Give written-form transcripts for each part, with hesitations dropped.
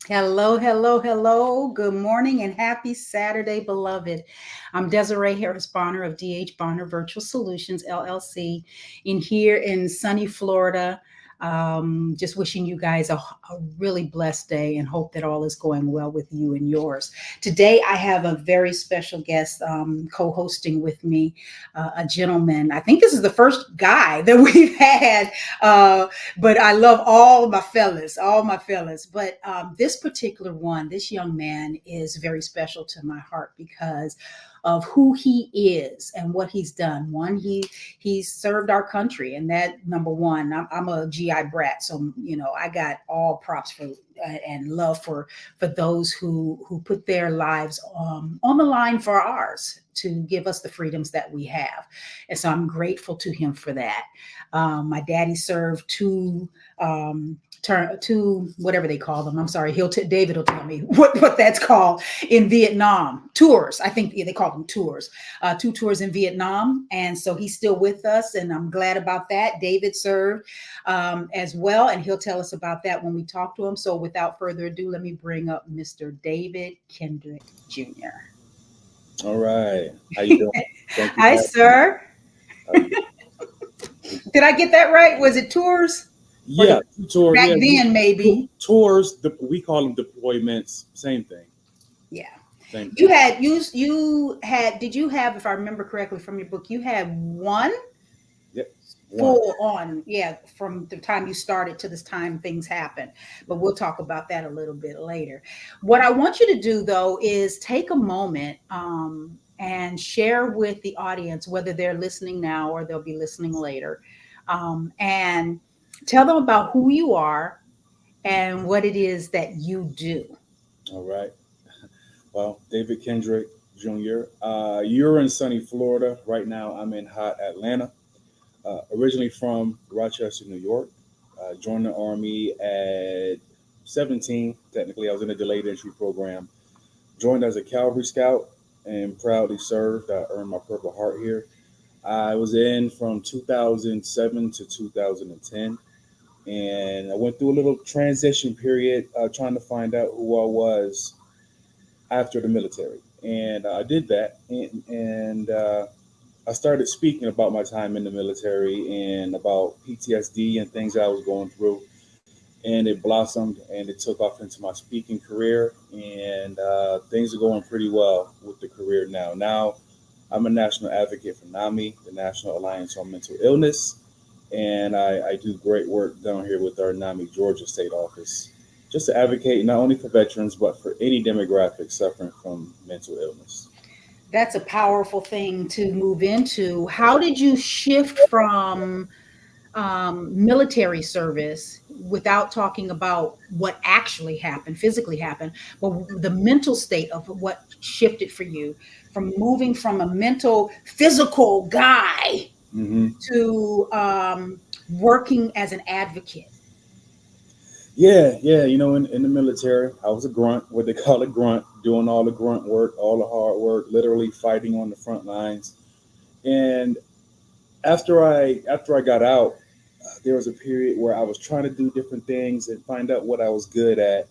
Hello, hello, hello. Good morning and happy Saturday, beloved. I'm Desiree Harris Bonner of DH Bonner Virtual Solutions, LLC, in here in sunny Florida. Just wishing you guys a really blessed day and hope that all is going well with you and yours. Today, I have a very special guest co hosting with me, a gentleman. I think this is the first guy that we've had. But I love all my fellas. But this particular one, this young man is very special to my heart because of who he is and what he's done. One, he's served our country, and that number one. I'm a GI brat, so I got all props for and love for those who put their lives on the line for ours to give us the freedoms that we have, and so I'm grateful to him for that. My daddy served two whatever they call them. I'm sorry, David will tell me what that's called in Vietnam. Tours, I think, yeah, they call them tours. Two tours in Vietnam, and so he's still with us, and I'm glad about that. David served as well, and he'll tell us about that when we talk to him. So without further ado, let me bring up Mr. David Kendrick Jr. All right. How you doing? Thank you Hi, for sir. having me. Did I get that right? Was it tours or Yeah, tour. back Yeah, then maybe? tours. We call them deployments. Same thing. Yeah. Same You thing. had you had did you have, if I remember correctly from your book, you had one Yep. One. full on, yeah, from the time you started to this time things happen. But we'll talk about that a little bit later. What I want you to do though is take a moment and share with the audience, whether they're listening now or they'll be listening later, and tell them about who you are and what it is that you do. All right. Well, David Kendrick Jr. You're in sunny Florida right now. I'm in hot Atlanta. Originally from Rochester, New York. Joined the army at 17. Technically, I was in a delayed entry program. Joined as a Cavalry Scout and proudly served. I earned my Purple Heart here. I was in from 2007 to 2010, and I went through a little transition period trying to find out who I was after the military. And I did that, and I started speaking about my time in the military and about PTSD and things that I was going through. And it blossomed and it took off into my speaking career, and things are going pretty well with the career now. Now I'm a national advocate for NAMI, the National Alliance on Mental Illness, and I do great work down here with our NAMI Georgia State Office, just to advocate not only for veterans but for any demographic suffering from mental illness. That's a powerful thing to move into. How did you shift from military service, without talking about what actually happened, physically happened, but the mental state of what shifted for you from moving from a mental, physical guy Hmm. to working as an advocate? Yeah, yeah. In the military, I was a grunt, what they call a grunt, doing all the grunt work, all the hard work, literally fighting on the front lines. And after I got out, there was a period where I was trying to do different things and find out what I was good at.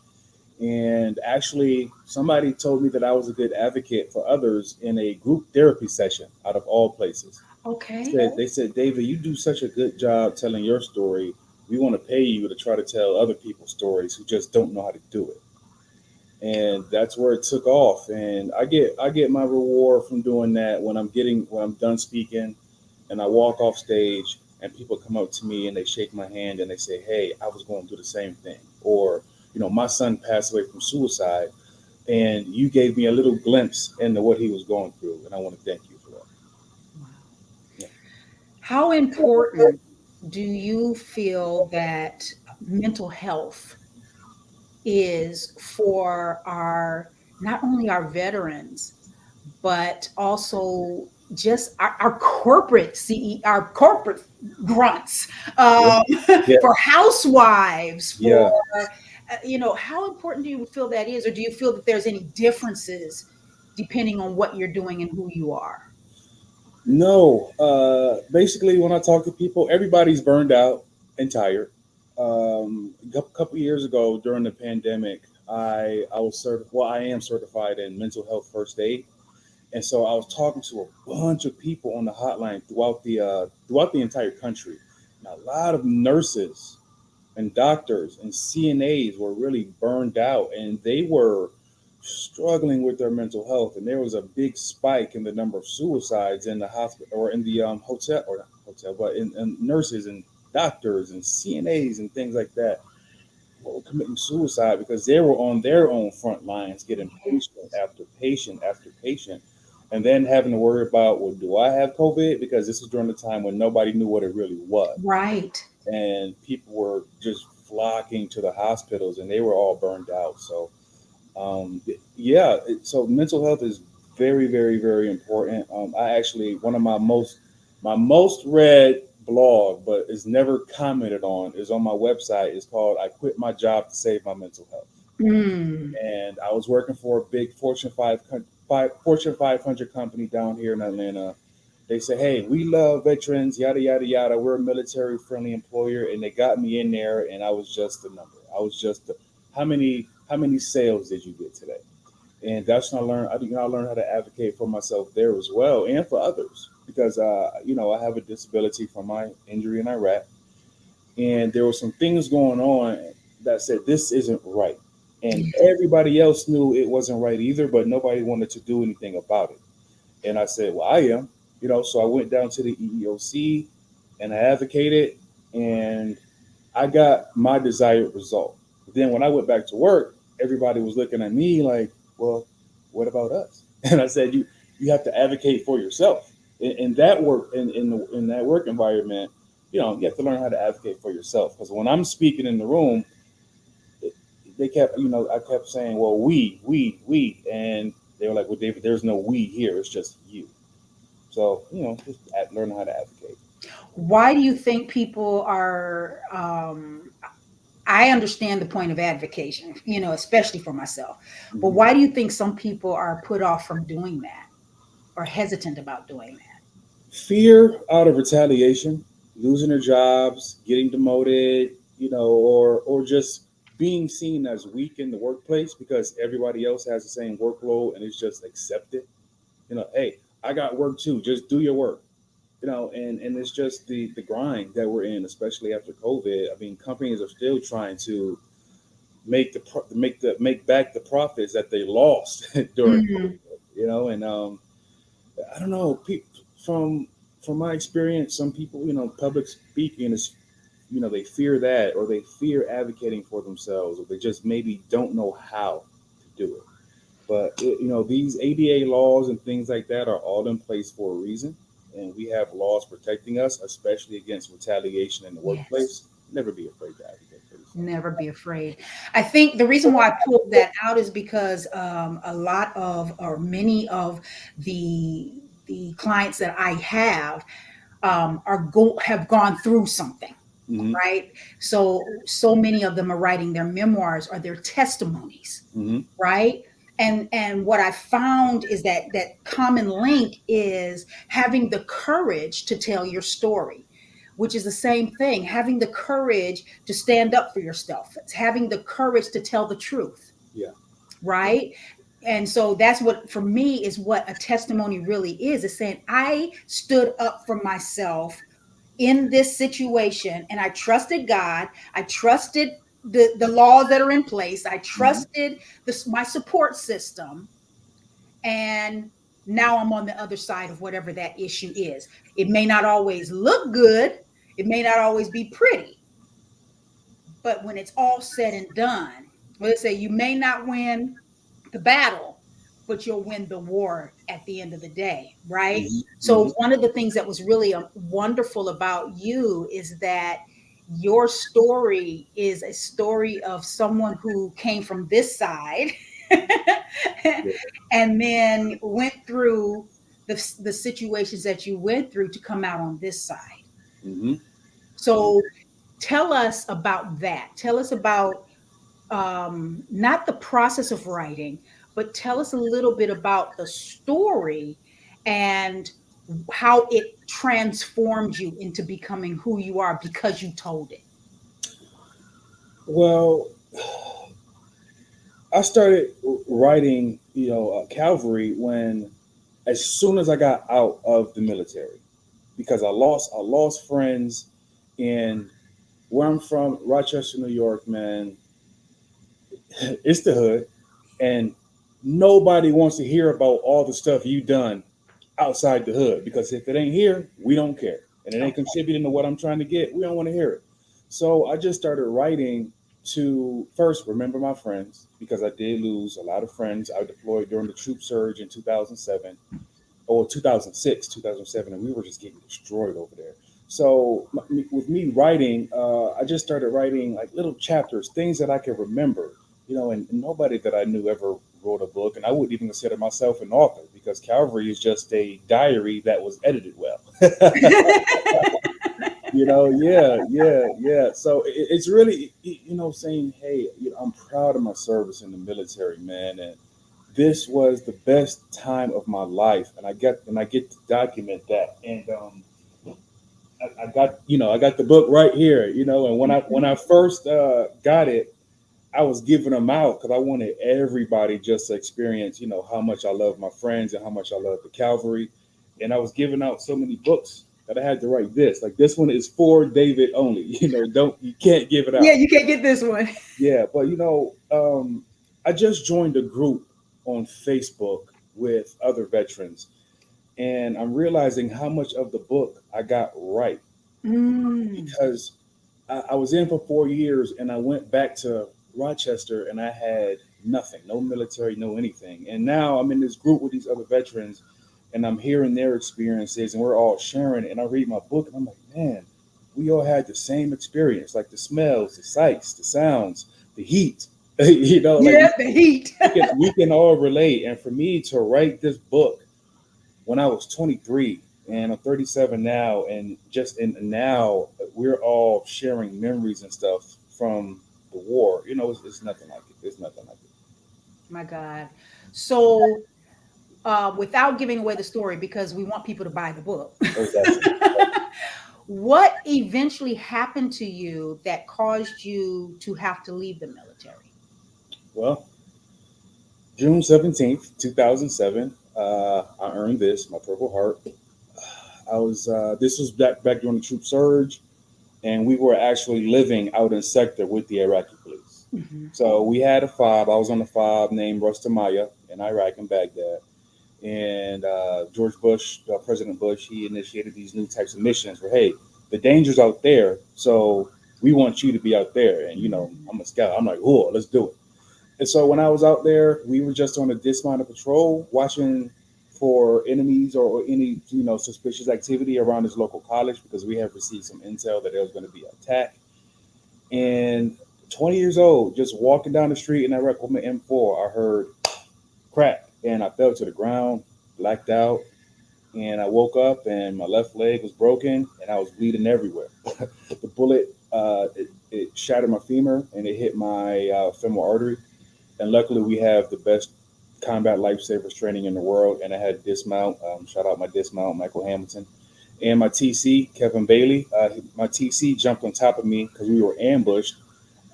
And actually, somebody told me that I was a good advocate for others in a group therapy session, out of all places. Okay. They said, David, you do such a good job telling your story. We want to pay you to try to tell other people's stories who just don't know how to do it. And that's where it took off. And I get my reward from doing that when I'm done speaking and I walk off stage and people come up to me and they shake my hand and they say, "Hey, I was going through the same thing," or my son passed away from suicide, and you gave me a little glimpse into what he was going through, and I want to thank you for that. Wow. Yeah. How important do you feel that mental health is for our, not only our veterans, but also just our corporate our corporate grunts, Yeah. um, Yeah. for housewives, for Yeah. how important do you feel that is, or do you feel that there's any differences depending on what you're doing and who you are? No. Basically, when I talk to people, everybody's burned out and tired. A couple years ago during the pandemic, I was certified. Well, I am certified in mental health first aid, and so I was talking to a bunch of people on the hotline throughout the entire country. And a lot of nurses and doctors and CNAs were really burned out, and they were struggling with their mental health. And there was a big spike in the number of suicides in the hospital or in the hotel, or not hotel, but in nurses and doctors and CNAs and things like that were committing suicide because they were on their own front lines getting patient after patient after patient, and then having to worry about, well, do I have COVID? Because this is during the time when nobody knew what it really was, Right. and people were just flocking to the hospitals, and they were all burned out. So, yeah, so mental health is very, very, very important. I actually one of my most read blog, but is never commented on, is on my website. It's called "I Quit My Job to Save My Mental Health." Mm. And I was working for a big Fortune 500 company down here in Atlanta. They said, "Hey, we love veterans, yada yada yada. We're a military friendly employer," and they got me in there, and I was just a number. I was just how many sales did you get today? And that's when I learned. I learned how to advocate for myself there as well, and for others, because I have a disability from my injury in Iraq, and there were some things going on that said this isn't right, and everybody else knew it wasn't right either, but nobody wanted to do anything about it. And I said, well, I am, so I went down to the EEOC and I advocated, and I got my desired result. Then when I went back to work, everybody was looking at me like, well, what about us? And I said, you have to advocate for yourself. In that work, in that work environment, you have to learn how to advocate for yourself. Because when I'm speaking in the room, they kept, I kept saying, well, we, and they were like, well, David, there's no we here. It's just you. So, just learn how to advocate. Why do you think people are I understand the point of advocation, especially for myself. But Mhm. why do you think some people are put off from doing that or hesitant about doing that? Fear out of retaliation, losing their jobs, getting demoted, or just being seen as weak in the workplace because everybody else has the same workload and it's just accepted. Hey, I got work too. Just do your work. And it's just the grind that we're in, especially after COVID. I mean, companies are still trying to make back the profits that they lost during Mhm. COVID. And I don't know. From from my experience, some people, public speaking is, they fear that, or they fear advocating for themselves, or they just maybe don't know how to do it. But these ADA laws and things like that are all in place for a reason, and we have laws protecting us, especially against retaliation in the Yes. workplace. Never be afraid to advocate for yourself. Never be afraid. I think the reason why I pulled that out is because a lot of, or many of the clients that I have gone through something, Hmm. right? So many of them are writing their memoirs or their testimonies, Hmm. right? And what I found is that common link is having the courage to tell your story, which is the same thing, having the courage to stand up for yourself. It's having the courage to tell the truth, Yeah. Yeah. right? And so that's what, for me, is what a testimony really is saying I stood up for myself in this situation, and I trusted God. I trusted the laws that are in place. I Hmm. trusted my support system, and now I'm on the other side of whatever that issue is. It may not always look good, it may not always be pretty, but when it's all said and done, let's say you may not win the battle, but you'll win the war at the end of the day, right? Hmm. So Hmm. one of the things that was really wonderful about you is that your story is a story of someone who came from this side Yeah. and then went through the situations that you went through to come out on this side. Hmm. So tell us about that. Tell us about not the process of writing, but tell us a little bit about the story and how it transformed you into becoming who you are because you told it. Well, I started writing, Calvary when, as soon as I got out of the military, because I lost friends, and where I'm from, Rochester, New York, man, it's the hood, and nobody wants to hear about all the stuff you done outside the hood, because if it ain't here, we don't care, and it ain't Okay. contributing to what I'm trying to get. We don't want to hear it. So I just started writing to first remember my friends, because I did lose a lot of friends. I deployed during the troop surge in 2007 or 2006, 2007, and we were just getting destroyed over there. So with me writing, I just started writing like little chapters, things that I could remember, and nobody that I knew ever wrote a book, and I wouldn't even consider myself an author, because Calvary is just a diary that was edited well. Yeah, yeah, yeah. So it's really, saying, hey, I'm proud of my service in the military, man, and this was the best time of my life, and I get to document that. And I got the book right here, and when I first got it, I was giving them out because I wanted everybody just to experience, how much I love my friends and how much I love the Calvary. And I was giving out so many books that I had to write this. Like, this one is for David only. You can't give it Yeah, out. you can't get this one. Yeah, but I just joined a group on Facebook with other veterans, and I'm realizing how much of the book I got right, Mm. because I was in for 4 years, and I went back to Rochester, and I had nothing, no military, no anything. And now I'm in this group with these other veterans, and I'm hearing their experiences, and we're all sharing. And I read my book, and I'm like, man, we all had the same experience, like the smells, the sights, the sounds, the heat. Like Yeah, the heat. we can all relate. And for me to write this book when I was 23, and I'm 37 now, and just in now we're all sharing memories and stuff from the war. It's nothing like it. It's nothing like My God. So, without giving away the story, because we want people to buy the book, it. Exactly. what eventually happened to you that caused you to have to leave the military? Well, June 17th, 2007, I earned this, my Purple Heart. I was This was back during the troop surge, and we were actually living out in sector with the Iraqi police. Mhm. So we had a fob. I was on a fob named Rustamaya in Iraq and Baghdad. And George Bush, President Bush, he initiated these new types of missions where, hey, the danger's out there, so we want you to be out there. And I'm a scout. I'm like, oh, let's do it. And so when I was out there, we were just on a dismounted patrol, watching for enemies or any suspicious activity around this local college, because we have received some intel that there was going to be an attack. And 20 years old, just walking down the street in that Reclamation M4, I heard crack, and I fell to the ground, blacked out, and I woke up, and my left leg was broken, and I was bleeding everywhere. The bullet, it shattered my femur, and it hit my femoral artery. And luckily, we have the best combat lifesavers training in the world, and I had dismount. Shout out my dismount, Michael Hamilton, and my TC, Kevin Bailey. My TC jumped on top of me because we were ambushed.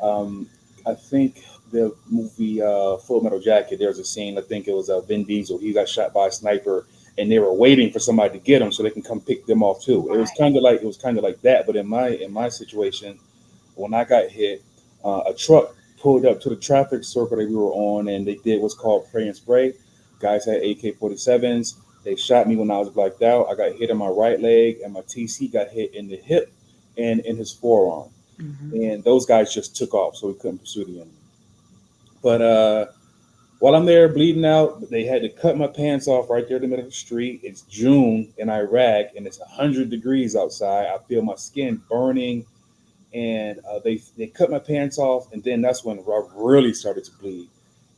Um, I think the movie Full Metal Jacket, there's a scene. I think it was Vin Diesel. He got shot by a sniper, and they were waiting for somebody to get him so they can come pick them off too. It was Right. kind of like that. But in my situation, when I got hit, a truck pulled up to the traffic circle that we were on, and they did what's called pray and spray. Guys had AK-47s. They shot me when I was blacked out. I got hit in my right leg, and my TC got hit in the hip and in his forearm. Mhm. And those guys just took off, so we couldn't pursue the enemy. But while I'm there bleeding out, they had to cut my pants off right there in the middle of the street. It's June in Iraq, and it's 100 degrees outside. I feel my skin burning, and they cut my pants off, and then that's when I really started to bleed.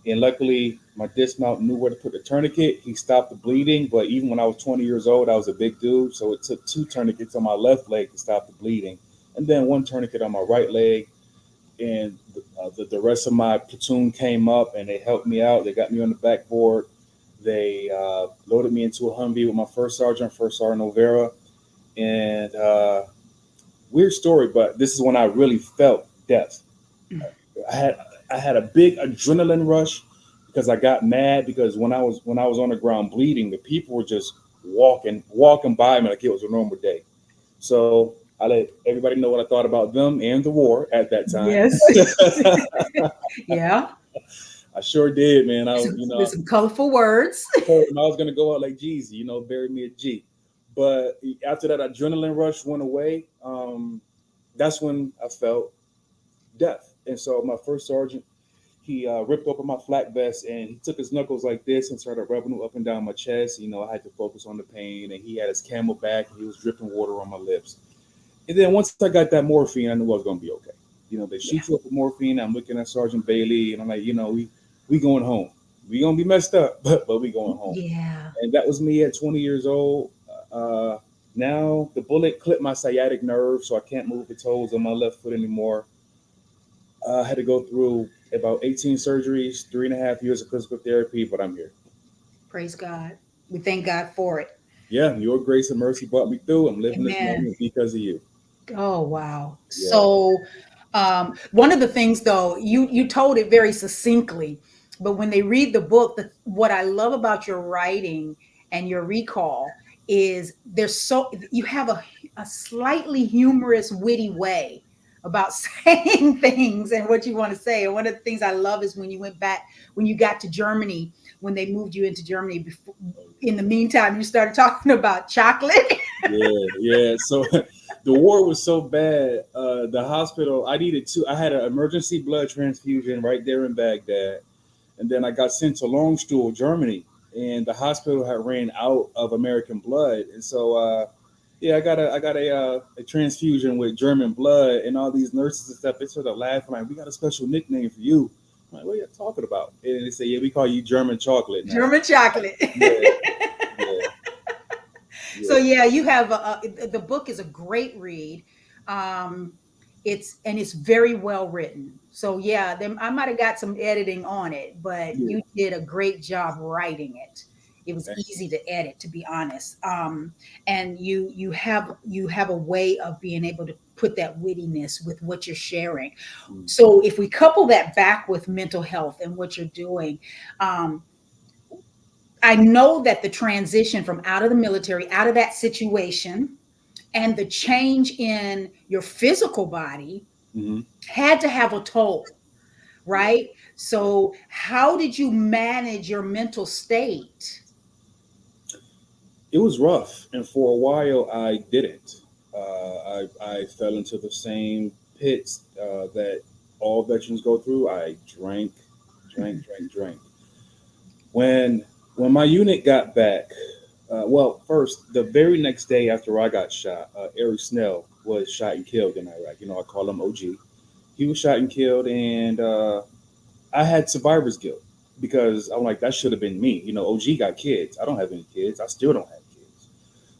And luckily, my dismount knew where to put the tourniquet. He stopped the bleeding, but even when I was 20 years old, I was a big dude, so it took two tourniquets on my left leg to stop the bleeding, and then one tourniquet on my right leg. And the rest of my platoon came up, and they helped me out. They got me on the backboard. They loaded me into a Humvee with my First Sergeant O'Vera, and weird story, but this is when I really felt death. I had I had a big adrenaline rush because I got mad because when I was on the ground bleeding, the people were just walking by me like it was a normal day. So I let everybody know what I thought about them and the war at that time. Yes. Yeah. I sure did, man. With some colorful words. Told him I was gonna go out like Jeezy, bury me a G. But after that adrenaline rush went away, that's when I felt death. And so my first sergeant, he ripped open my flak vest and he took his knuckles like this and started rubbing them up and down my chest. I had to focus on the pain, and he had his camelback and he was dripping water on my lips. And then once I got that morphine, I knew I was gonna be okay. They Yeah. shoot you up with morphine. I'm looking at Sergeant Bailey, and I'm like, we going home. We gonna be messed up, but we going home. Yeah. And that was me at 20 years old. Uh, Now the bullet clipped my sciatic nerve, so I can't move the toes on my left foot anymore. I had to go through about 18 surgeries, 3.5 years of physical therapy, but I'm here. Praise God. We thank God for it. Yeah, your grace and mercy brought me through. I'm living this Amen. moment because of you. Oh, wow. Yeah. So, one of the things though, you told it very succinctly, but when they read the book, what I love about your writing and your recall is you have a slightly humorous, witty way about saying things and what you want to say. And one of the things I love is when you went back, when you got to Germany, when they moved you into Germany. Before, in the meantime, you started talking about chocolate. Yeah, yeah. So the war was so bad. The hospital, I had an emergency blood transfusion right there in Baghdad, and then I got sent to Longstuhl, Germany, and the hospital had ran out of American blood, and so yeah, I got a transfusion with German blood, and all these nurses and stuff. They sort of laugh like, "We got a special nickname for you." I'm like, "What are you talking about?" And they say, "Yeah, we call you German chocolate now." German chocolate. Yeah, yeah, So yeah. yeah, you have the book is a great read. Um, it's very well written. So yeah, I might have got some editing on it, but Yeah. you did a great job writing it. It was Thank easy to edit, to be honest. And you have a way of being able to put that wittiness with what you're sharing. you. So if we couple that back with mental health and what you're doing, um, I know that the transition from out of the military, out of that situation, and the change in your physical body Mm-hmm. had to have a toll, right? So, how did you manage your mental state? It was rough, and for a while I didn't. I fell into the same pits that all veterans go through. I drank, drank. When when my unit got back, well, first the very next day after I got shot, Eric Snell was shot and killed in Iraq. I call him OG. He was shot and killed, and I had survivor's guilt because I'm like, that should have been me. OG got kids. I don't have any kids. I still don't have kids.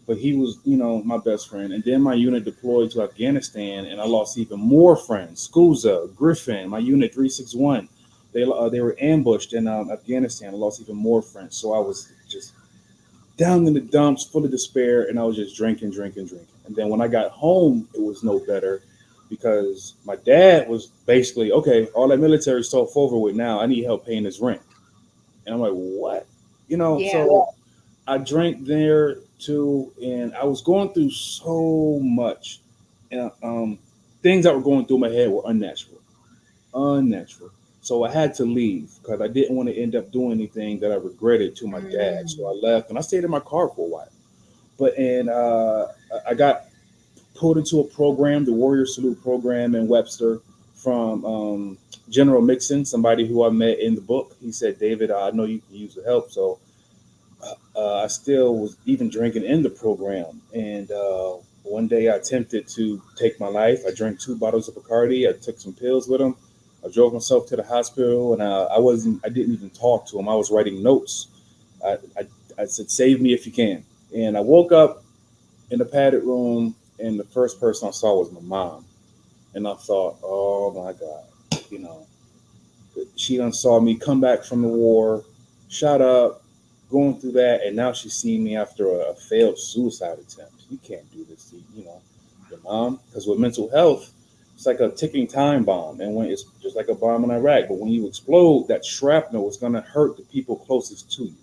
But he was, my best friend. And then my unit deployed to Afghanistan, and I lost even more friends. Skuza, Griffin, my unit 361. They were ambushed in Afghanistan. I lost even more friends. So I was just down in the dumps, full of despair, and I was just drinking. And then when I got home, it was no better because my dad was basically, okay, all that military stuff over with now. I need help paying his rent. And I'm like, what? Yeah. So I drank there too, and I was going through so much. And things that were going through my head were unnatural. So I had to leave because I didn't want to end up doing anything that I regretted to my dad. So I Mm. left, and I stayed in my car for a while. But and I got pulled into a program, the Warrior Salute program in Webster, from General Mixon, somebody who I met in the book. He said, "David, I know you can use the help." So I still was even drinking in the program. And one day I attempted to take my life. I drank 2 bottles of Bacardi. I took some pills with them. I drove myself to the hospital, and I didn't even talk to him. I was writing notes. I, I, I said, "Save me if you can." And I woke up in the padded room, and the first person I saw was my mom. And I thought, oh my God, she done saw me come back from the war, shot up, going through that, and now she's seeing me after a failed suicide attempt. You can't do this to your mom, because with mental health, it's like a ticking time bomb, and when it's just just like a bomb in Iraq. But when you explode, that shrapnel is going to hurt the people closest to you.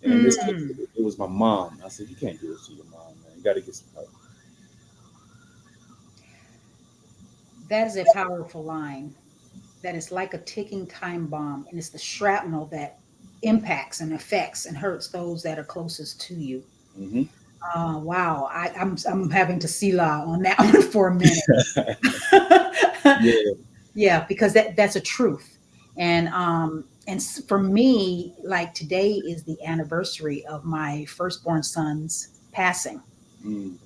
And in this case, it was my mom. I said, you can't do this to your mom, man. You got to get some help. That is a powerful line. That is like a ticking time bomb, and it's the shrapnel that impacts and affects and hurts those that are closest to you. Mm-hmm. Wow, I'm having to Selah on that one for a minute. Yeah. Yeah, because that's a truth, and for me, like today is the anniversary of my firstborn son's passing. Mm.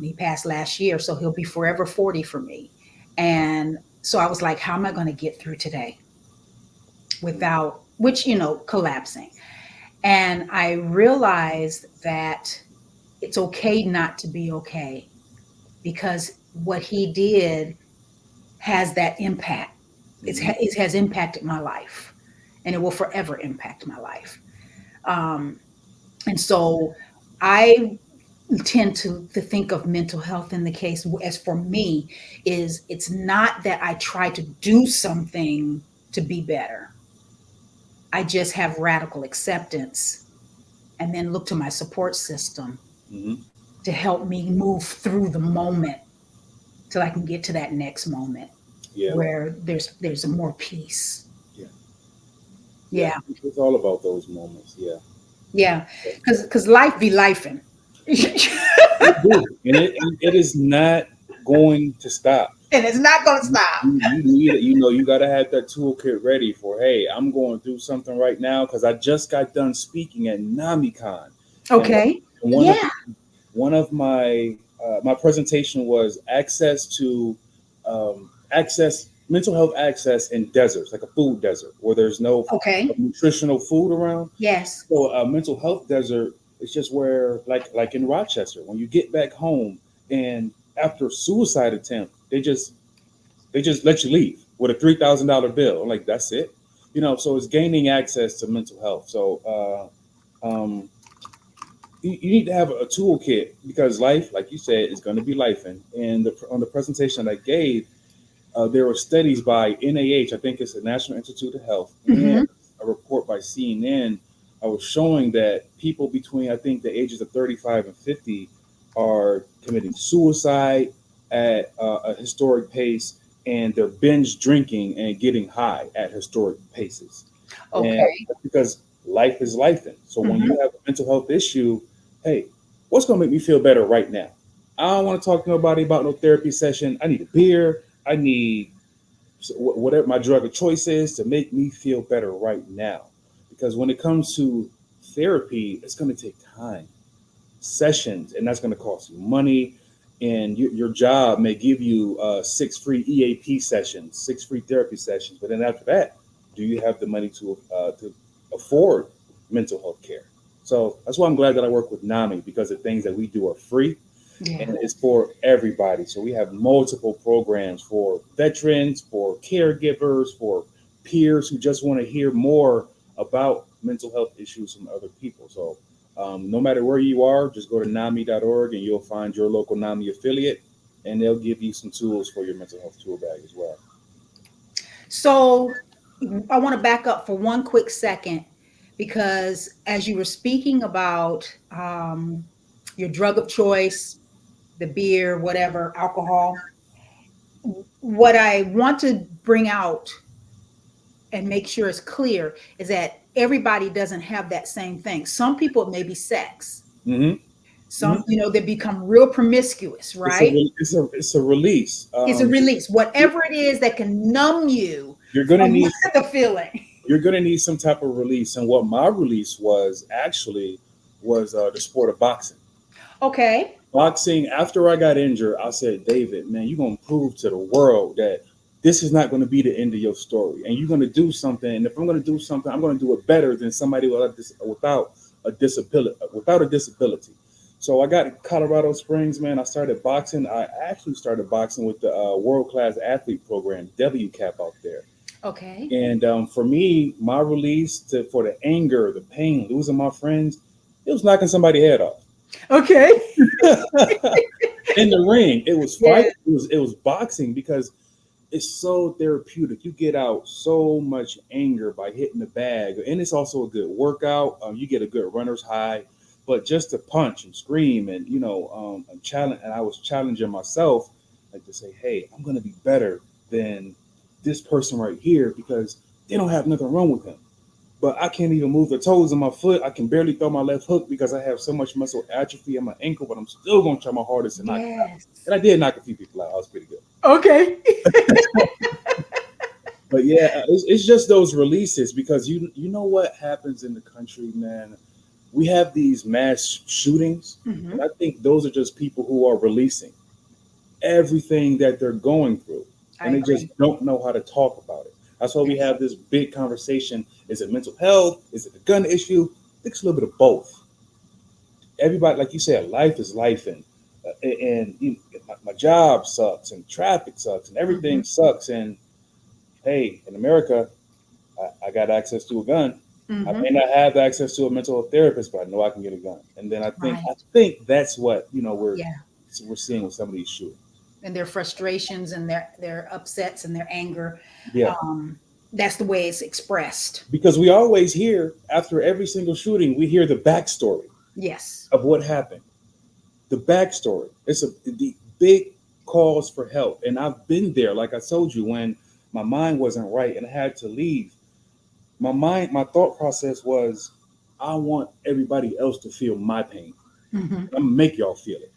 He passed last year, so he'll be forever 40 for me. And so I was like, how am I going to get through today without, which, collapsing? And I realized that it's okay not to be okay, because what he did has that impact. It has impacted my life, and it will forever impact my life. Um, and so I tend to think of mental health in the case as, for me, is it's not that I try to do something to be better. I just have radical acceptance and then look to my support system Mm-hmm. to help me move through the moment till I can get to that next moment Yeah. where there's more peace. Yeah. Yeah. It's all about those moments. Yeah. Yeah. Because life be lifing. It do. And it is not going to stop. And it's not going to stop. You need it. You got to have that toolkit ready for, hey, I'm going through something right now because I just got done speaking at NamiCon. Okay. And one of my my presentation was access to mental health access in deserts, like a food desert where there's no nutritional food around. Yes. So a mental health desert is just where, like in Rochester, when you get back home and after a suicide attempt, they just let you leave with a $3,000 bill. I'm like, that's it, So it's gaining access to mental health. So you need to have a toolkit, because life, like you said, is going to be life. And on the presentation I gave, there were studies by NIH, I think it's the National Institute of Health, and a report by CNN. I was showing that people between, I think, the ages of 35 and 50 are committing suicide at a historic pace, and they're binge drinking and getting high at historic paces. Okay. And because life is life. So when you have a mental health issue, hey, what's going to make me feel better right now? I don't want to talk to nobody about no therapy session. I need a beer. I need whatever my drug of choice is to make me feel better right now. Because when it comes to therapy, it's going to take time, sessions, and that's going to cost you money. And your job may give you 6 free EAP sessions, 6 free therapy sessions. But then after that, do you have the money to afford mental health care? So that's why I'm glad that I work with NAMI, because the things that we do are free. Yeah. And it's for everybody. So we have multiple programs for veterans, for caregivers, for peers who just want to hear more about mental health issues from other people. So no matter where you are, just go to NAMI.org and you'll find your local NAMI affiliate, and they'll give you some tools for your mental health tool bag as well. So I want to back up for one quick second, because as you were speaking about your drug of choice, the beer, whatever, alcohol, what I want to bring out and make sure it's clear is that everybody doesn't have that same thing. Some people, it may be sex. Some, they become real promiscuous, right? It's a release. It's a release. Whatever it is that can numb you, you're going to need the feeling. You're going to need some type of release. And what my release was the sport of boxing. Okay. Boxing, after I got injured, I said, David, man, you're going to prove to the world that this is not going to be the end of your story. And you're going to do something. And if I'm going to do something, I'm going to do it better than somebody without a disability. So I got in Colorado Springs, man. I started boxing. I actually started boxing with the world-class athlete program, WCAP, out there. Okay. And for me, my release for the anger, the pain, losing my friends, it was knocking somebody's head off. Okay. In the ring, it was fight. It was boxing, because it's so therapeutic. You get out so much anger by hitting the bag, and it's also a good workout. You get a good runner's high, but just to punch and scream and challenge. And I was challenging myself, like to say, hey, I'm gonna be better than this person right here because they don't have nothing wrong with them. But I can't even move the toes of my foot. I can barely throw my left hook because I have so much muscle atrophy in my ankle. But I'm still gonna try my hardest to knock it out. Yes. And I did knock a few people out. I was pretty good. Okay. But yeah, it's just those releases because you know what happens in the country, man. We have these mass shootings, Hmm. and I think those are just people who are releasing everything that they're going through, I and they just agree. don't know how to talk about it. That's why we Yes. have this big conversation: is it mental health? Is it a gun issue? I think it's a little bit of both. Everybody, like you said, life is life, and my job sucks, and traffic sucks, and Hmm. everything sucks, and hey, in America, I got access to a gun. I Hmm. may not have access to a mental health therapist, but I know I can get a gun. And then I Right. think that's what Yeah. we're seeing with some of these shootings. And their frustrations and their upsets and their anger. Yeah, Um, that's the way it's expressed. because we always hear after every single shooting, we hear the backstory Yes. of what happened. The backstory. It's the big calls for help, and I've been there. Like I told you, when my mind wasn't right and I had to leave, my thought process was, I want everybody else to feel my pain. Hmm. I'm gonna make y'all feel it.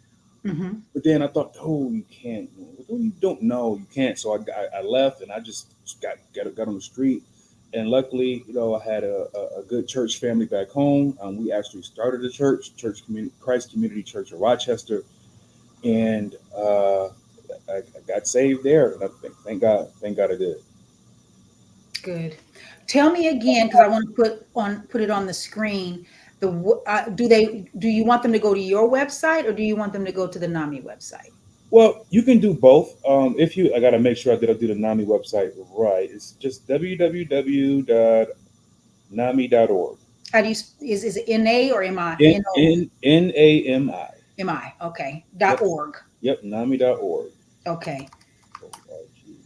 Hmm. But then I thought, oh, you can't. Oh, you don't know, you can't. So I left and I just got on the street. And luckily, I had a good church family back home. We actually started a church community, Christ Community Church of Rochester, and I got saved there. And thank God I did. Good. Tell me again, because I want to put it on the screen. Do you want them to go to your website or do you want them to go to the NAMI website? Well, you can do both. If you, I gotta make sure I do the NAMI website right. It's just www.nami.org. How do you is it NA or MI? NAMI. MI. Okay. Dot Yep, org. yep, nami.org. Okay.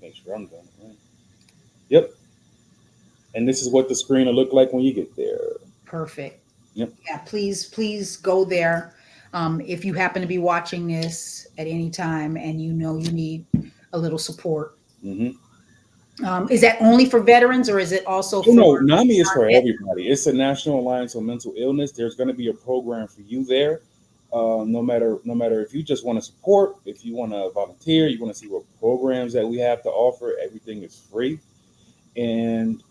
Make sure I'm doing it right. Yep, and this is what the screen will look like when you get there. Perfect. Yep. Yeah, please go there. If you happen to be watching this at any time and you know you need a little support. Mm-hmm. Is that only for veterans or is it also Oh for no, NAMI is for non-vets? everybody. It's a National Alliance on Mental Illness. There's going to be a program for you there. No matter if you just want to support, if you want to volunteer, you want to see what programs that we have to offer. Everything is free, and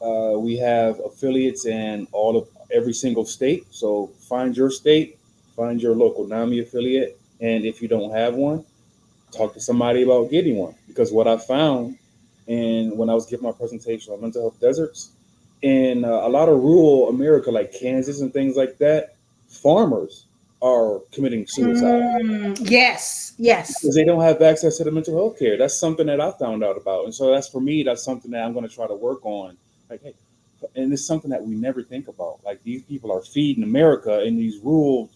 we have affiliates in all of every single state. So find your state, find your local NAMI affiliate, and if you don't have one, talk to somebody about getting one. Because what I found, and when I was giving my presentation on mental health deserts, in a lot of rural America, like Kansas and things like that, farmers are committing suicide Yes, yes. because they don't have access to the mental health care. That's something that I found out about, and so that's for me. That's something that I'm going to try to work on. Like, hey, and it's something that we never think about. Like these people are feeding America in these rural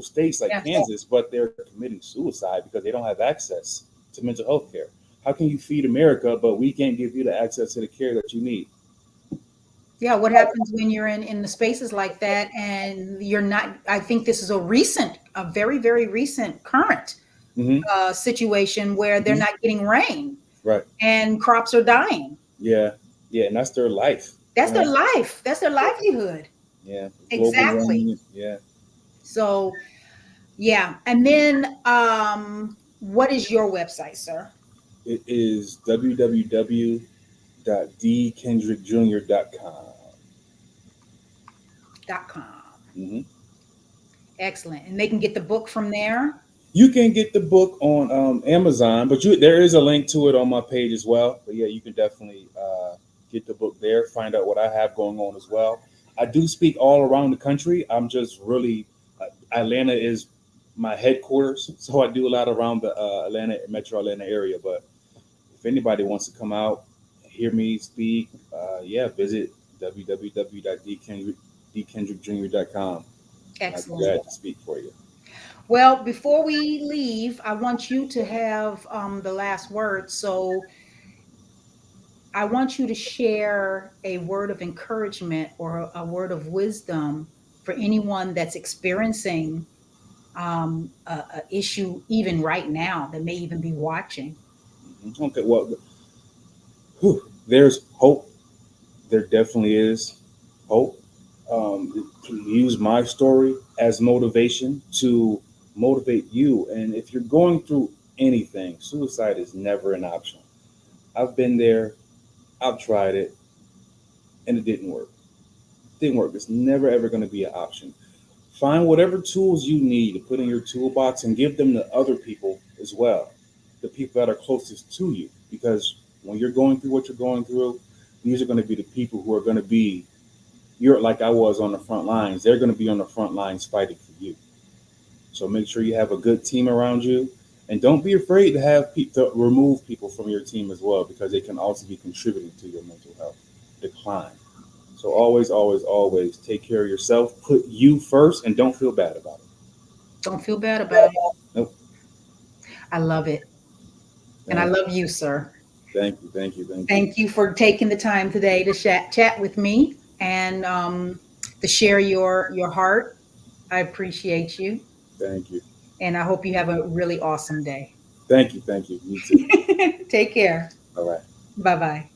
states like Yes. Kansas, but they're committing suicide because they don't have access to mental health care. How can you feed America, but we can't give you the access to the care that you need? Yeah, what happens when you're in the spaces like that and you're not, I think this is a very, very recent current Hmm. situation where they're Hmm. not getting rain Right. and crops are dying. Yeah. Yeah, and that's their life. That's You their know. life. That's their livelihood. Yeah. Global Exactly. warming. Yeah. So, yeah. And then what is your website, sir? It is www.dkendrickjr.com. .com. Mm-hmm. Excellent. And they can get the book from there. You can get the book on Amazon, but there is a link to it on my page as well. But yeah, you can definitely get the book there. Find out what I have going on as well. I do speak all around the country. I'm just really Atlanta is my headquarters, so I do a lot around the Atlanta Metro Atlanta area. But if anybody wants to come out, hear me speak, yeah, visit www.dkendrickjr.com. I'd be Excellent. glad to speak for you. Well, before we leave, I want you to have the last word. So, I want you to share a word of encouragement or a word of wisdom for anyone that's experiencing a issue even right now that may even be watching. Okay, well, there's hope. There definitely is hope. To use my story as motivation to motivate you. And if you're going through anything, suicide is never an option. I've been there, I've tried it, and it didn't work. It didn't work. It's never ever going to be an option. Find whatever tools you need to put in your toolbox and give them to other people as well, the people that are closest to you. Because when you're going through what you're going through, these are going to be the people who are going to be, you're like I was on the front lines. They're going to be on the front lines fighting for you. So make sure you have a good team around you. And don't be afraid to have to remove people from your team as well, because they can also be contributing to your mental health decline. So always, always, always take care of yourself. Put you first, and don't feel bad about it. Don't feel bad about it. Nope. I love it. And I Thank, love you, sir. thank you, thank you, thank you, Thank you for taking the time today to chat with me and to share your heart. I appreciate you. thank you, And I hope you have a really awesome day. thank you, thank you. You too. Take care. All right. Bye bye.